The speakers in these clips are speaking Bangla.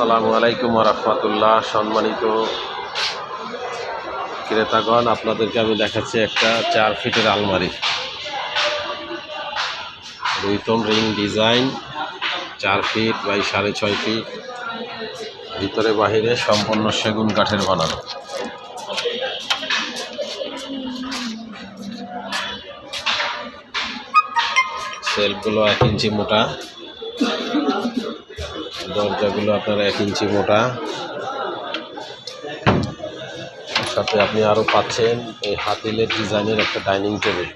আসসালামু আলাইকুম ওয়া রাহমাতুল্লাহ। সম্মানিত ক্রেতাগণ, আপনাদেরকে আমি দেখাচ্ছি একটা 4 ফিটের আলমারি, দুইতম ring design, 4 feet by 6.5 feet, ভিতরে বাহিরে সম্পূর্ণ সেগুন কাঠের বানানো। সেলফগুলো 1 ইঞ্চি মোটা, দরজাগুলো আপনার 1 ইঞ্চি মোটা। সাথে আপনি আরও পাচ্ছেন এই হাতিলের ডিজাইনের একটা ডাইনিং টেবিল।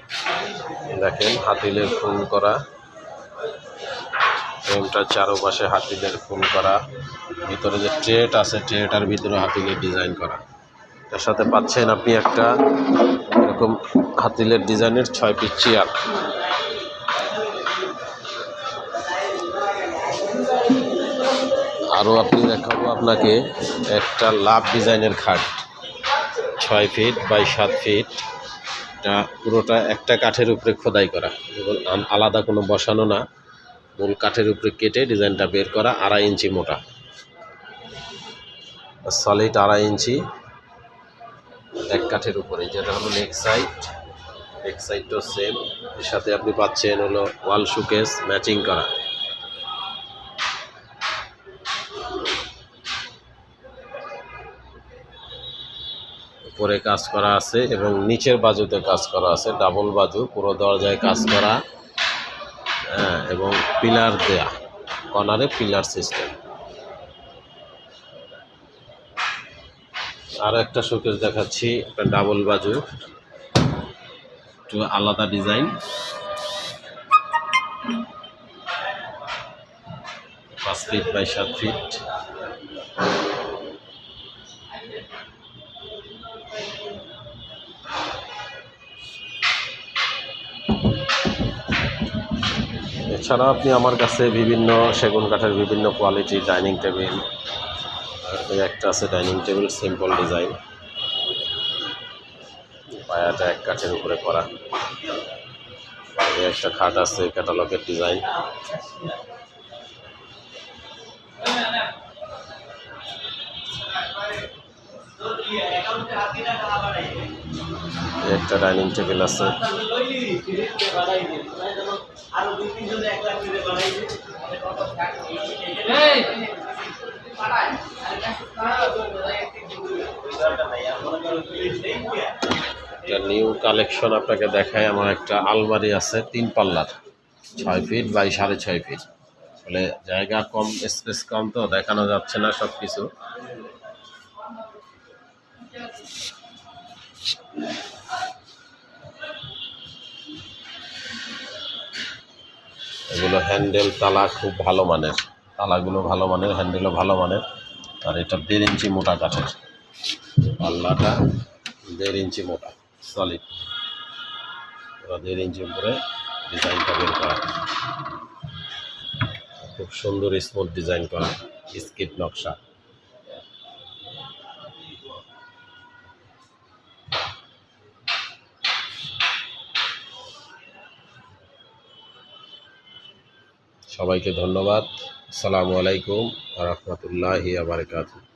দেখেন, হাতিলের ফুল করা, ফ্রেমটা চারপাশে হাতিলের ফুল করা, ভিতরে যে ট্রেট আছে ট্রেটার ভিতরে হাতিলের ডিজাইন করা। তার সাথে পাচ্ছেন আপনি একটা এরকম হাতিলের ডিজাইনের 6 ফিট চেয়ার। আরও আপনি দেখাবো আপনাকে একটা লাভ ডিজাইনের খাট, 6 ফিট বাই 7 ফিট। এটা পুরোটা একটা কাঠের উপরে খোদাই করা এবং আলাদা কোনো বসানো না, মূল কাঠের উপরে কেটে ডিজাইনটা বের করা। 2.5 ইঞ্চি মোটা, সলিড 2.5 ইঞ্চি এক কাঠের উপরে। যেটা হলো নেক সাইডটাও সেম। এর সাথে আপনি পাচ্ছেন হলো ওয়াল শোকেস ম্যাচিং করা। উপরে কাজ করা আছে এবং নিচের বাজুতে কাজ করা আছে, ডাবল বাজু, পুরো দরজায় কাজ করা, এবং পিলার দেয়া, কর্নারে পিলার সিস্টেম। আরও একটা শোকেস দেখাচ্ছি, একটা ডাবল বাজু, একটু আলাদা ডিজাইন, 5 ফিট বাই 7 ফিট। এছাড়া আপনি আমার কাছে বিভিন্ন সেগুন কাঠের বিভিন্ন কোয়ালিটি ডাইনিং টেবিল, একটা আছে ডাইনিং টেবিল সিম্পল ডিজাইন, পায়াটা 1 কাঠের উপরে করা। একটা খাট আছে ক্যাটালগের ডিজাইন। একটা ডাইনিং টেবিল আছে। একটা নিউ কালেকশন আপনাকে দেখায়। আমার একটা আলমারি আছে 3 পাল্লার, 6 ফিট বাই 6.5 ফিট। আসলে জায়গা কম, স্পেস কম, তো দেখানো যাচ্ছে না সব কিছু। এগুলো হ্যান্ডেল তালা খুব ভালো মানের, তালাগুলো ভালো মানের, হ্যান্ডেলও ভালো মানের। আর এটা 1.5 ইঞ্চি মোটা কাঠের, পাল্লাটা 1.5 ইঞ্চি মোটা সলিড, 1.5 ইঞ্চি উপরে ডিজাইনটা বের করা, খুব সুন্দর স্মুথ ডিজাইন করা, স্কিট নকশা। সবাইকে ধন্যবাদ। আসসালামু আলাইকুম ওয়া রাহমাতুল্লাহি ওয়া বারাকাতুহু।